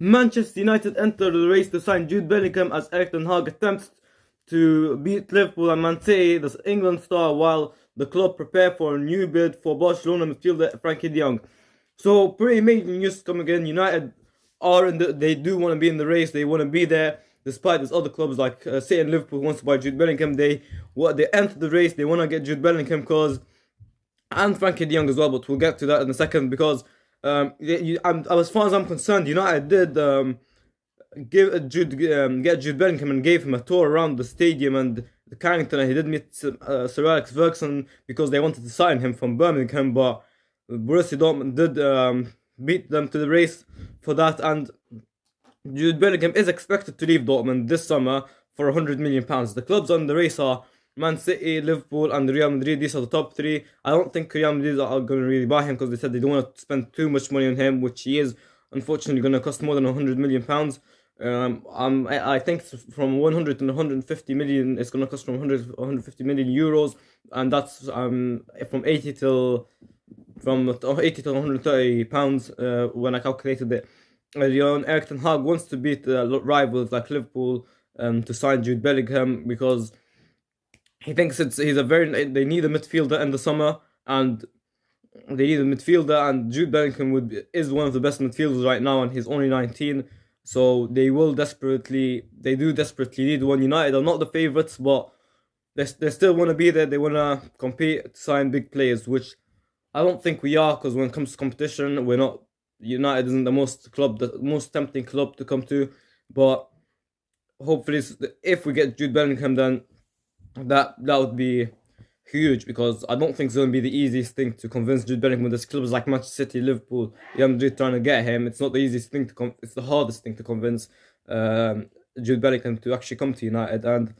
Manchester United enter the race to sign Jude Bellingham as Erik ten Hag attempts to beat Liverpool and Man City, the England star, while the club prepare for a new bid for Barcelona midfielder Frankie de Jong. So pretty amazing news coming in. United they do want to be in the race. They want to be there, despite these other clubs like City and Liverpool wants to buy Jude Bellingham. They enter the race. They want to get Jude Bellingham and Frankie de Jong as well. But we'll get to that in a second because as far as I'm concerned, United did get Jude Bellingham and gave him a tour around the stadium and the Carrington. And he did meet Sir Alex Ferguson because they wanted to sign him from Birmingham, but Borussia Dortmund did beat them to the race for that. And Jude Bellingham is expected to leave Dortmund this summer for £100 million. The clubs on the race are Man City, Liverpool, and Real Madrid. These are the top three. I don't think Real Madrid are going to really buy him because they said they don't want to spend too much money on him, which he is unfortunately going to cost more than £100 million. I think from 100 to 150 million, it's going to cost from 150 million euros, and that's from 80 to 130 pounds when I calculated it. Erik ten Hag wants to beat rivals like Liverpool to sign Jude Bellingham because he thinks they need a midfielder in the summer, and they need a midfielder, and Jude Bellingham is one of the best midfielders right now, and he's only 19. So they do desperately need one. United are not the favourites, but they still want to be there. They want to compete, sign big players, which I don't think we are, because when it comes to competition, we're not. United isn't the most tempting club to come to, but hopefully, if we get Jude Bellingham, then that would be huge, because I don't think it's going to be the easiest thing to convince Jude Bellingham. There's clubs like Manchester City, Liverpool, Real Madrid trying to get him. It's not the easiest thing it's the hardest thing to convince Jude Bellingham to actually come to United. And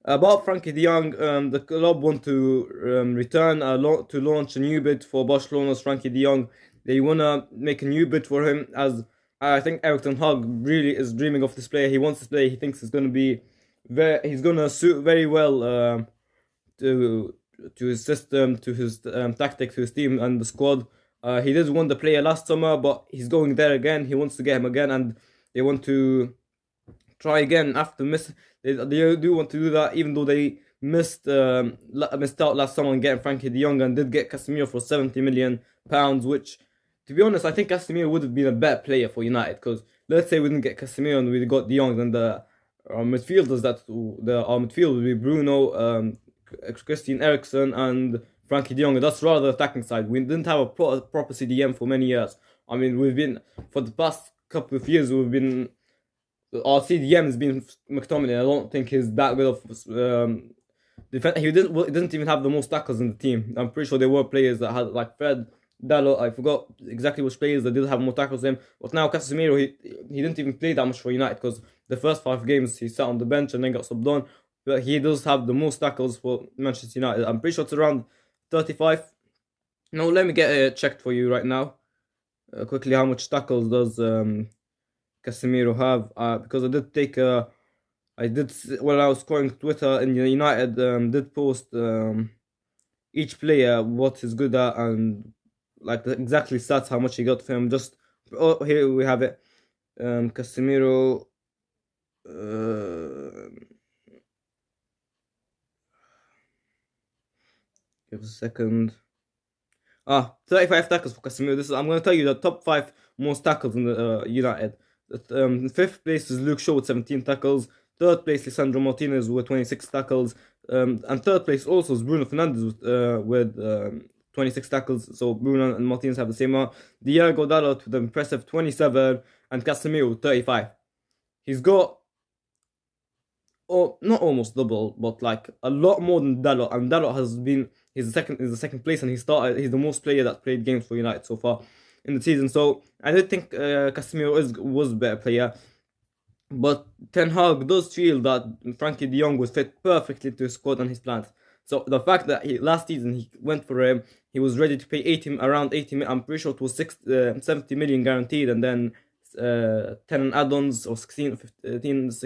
about Frankie de Jong, the club want to return to launch a new bid for Barcelona's Frankie de Jong. They want to make a new bid for him, as I think Erik ten Hag really is dreaming of this player. He wants this player. He thinks he's going to suit very well to his system, to his tactics, to his team and the squad. He did win the player last summer, but he's going there again. He wants to get him again, and they want to try again after miss. They do want to do that, even though they missed out last summer on getting Frankie de Jong and did get Casemiro for £70 million, which, to be honest, I think Casemiro would have been a better player for United, because let's say we didn't get Casemiro and we got de Jong, then our midfielders would be Bruno, Christian Eriksen and Frankie de Jong. That's rather the attacking side. We didn't have a proper CDM for many years. I mean, for the past couple of years, our CDM has been McTominay. I don't think he's that good of defense. He didn't even have the most tackles in the team. I'm pretty sure there were players that had, like Fred, Dalot. I forgot exactly which players that did have more tackles than him. But now Casemiro, he didn't even play that much for United, because the first 5 games he sat on the bench and then got subbed on. But he does have the most tackles for Manchester United. I'm pretty sure it's around 35. No, let me get it checked for you right now. Quickly, how much tackles does Casemiro have? Because I did take when I was scrolling Twitter, and United did post each player what he's good at, and like exactly stats how much he got for him. Here we have it. Casemiro. Give us a second. 35 tackles for Casemiro. I'm going to tell you the top 5 most tackles in the United. 5th place is Luke Shaw with 17 tackles. 3rd place, Lisandro Martinez with 26 tackles. And 3rd place also is Bruno Fernandes with 26 tackles. So Bruno and Martinez have the same amount. Diogo Dalot with an impressive 27, and Casemiro with 35. He's got not almost double, but like a lot more than Dalot. And Dalot he's the second place, and he's the most player that played games for United so far in the season. So I did think Casemiro was a better player, but Ten Hag does feel that Frankie de Jong would fit perfectly to his squad and his plans. So the fact that last season he went for him, he was ready to pay around 80. I'm pretty sure it was 70 million guaranteed, and then 10 add-ons or 16 add-ons.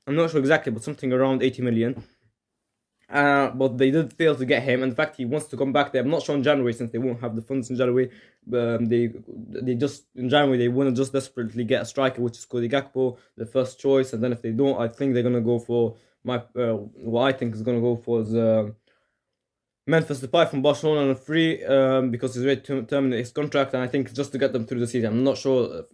I'm not sure exactly, but something around 80 million. But they did fail to get him. In fact, he wants to come back. They have not shown January since they won't have the funds in January. They just in January they want to just desperately get a striker, which is Cody Gakpo, the first choice. And then if they don't, I think they're gonna go for what I think is gonna go for is Memphis Depay from Barcelona on a free because he's ready to terminate his contract, and I think just to get them through the season. I'm not sure if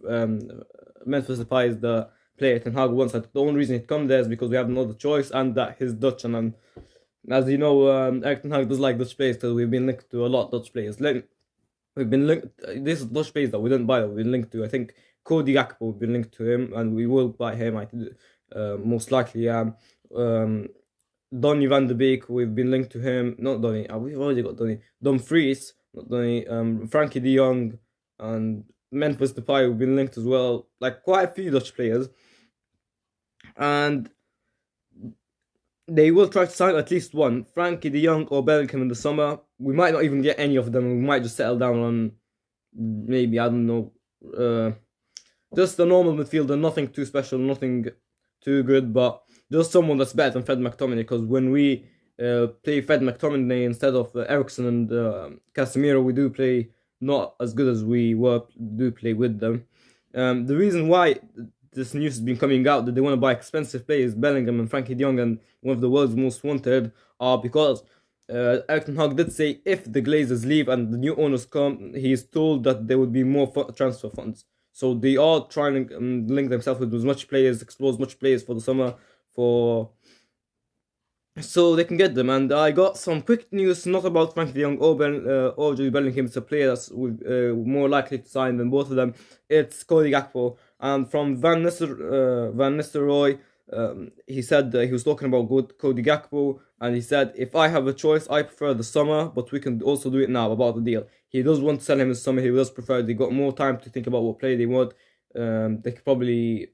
Memphis Depay is the player Ten Hag wants. The only reason he'd come there is because we have no other choice, and that he's Dutch. And as you know, Erik Ten Hag does like Dutch players because we've been linked to a lot of Dutch players. We've been linked. This is Dutch players that we didn't buy. That we've been linked to. I think Cody Gakpo. We've been linked to him, and we will buy him. I think most likely. Donny van de Beek, we've been linked to him. Not Donny, we've already got Donny. Dumfries, not Donny. Frankie de Jong and Memphis Depay, we've been linked as well. Like quite a few Dutch players. And they will try to sign at least one, Frankie de Jong or Bellingham in the summer. We might not even get any of them. We might just settle down on maybe, I don't know, just a normal midfielder, nothing too special, nothing too good, but just someone that's better than Fred McTominay, because when we play Fred McTominay instead of Eriksen and Casemiro, we do play not as good as we do play with them. The reason why this news has been coming out that they want to buy expensive players, Bellingham and Frankie de Jong, and one of the world's most wanted, are because Erik Ten Hag did say if the Glazers leave and the new owners come, he is told that there would be more transfer funds. So they are trying to link themselves with as much players, explore as much players for the summer, so they can get them. And I got some quick news, not about Frankie de Jong or Jude Bellingham. It's a player that's more likely to sign than both of them. It's Cody Gakpo. And from Van Nistelrooy, he said he was talking about Cody Gakpo, and he said, if I have a choice, I prefer the summer, but we can also do it now about the deal. He does want to sell him this summer. He does prefer. They got more time to think about what play they want. They probably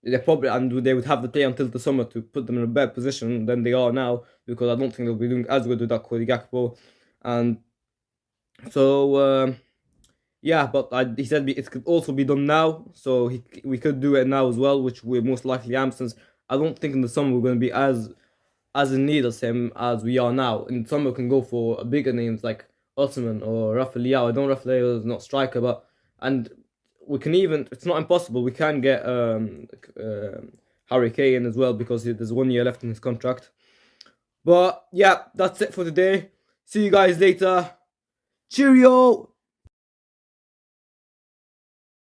and they would have the play until the summer to put them in a better position than they are now, because I don't think they'll be doing as good without Cody Gakpo. And so yeah, but he said it could also be done now, so we could do it now as well, which we most likely am, since I don't think in the summer we're going to be as in need of him as we are now. In the summer we can go for bigger names like Osimhen or Rafael Leao. I know Rafael Leao is not striker, but we can even, it's not impossible, we can get Harry Kane as well, because there's 1 year left in his contract. But yeah, that's it for today. See you guys later. Cheerio!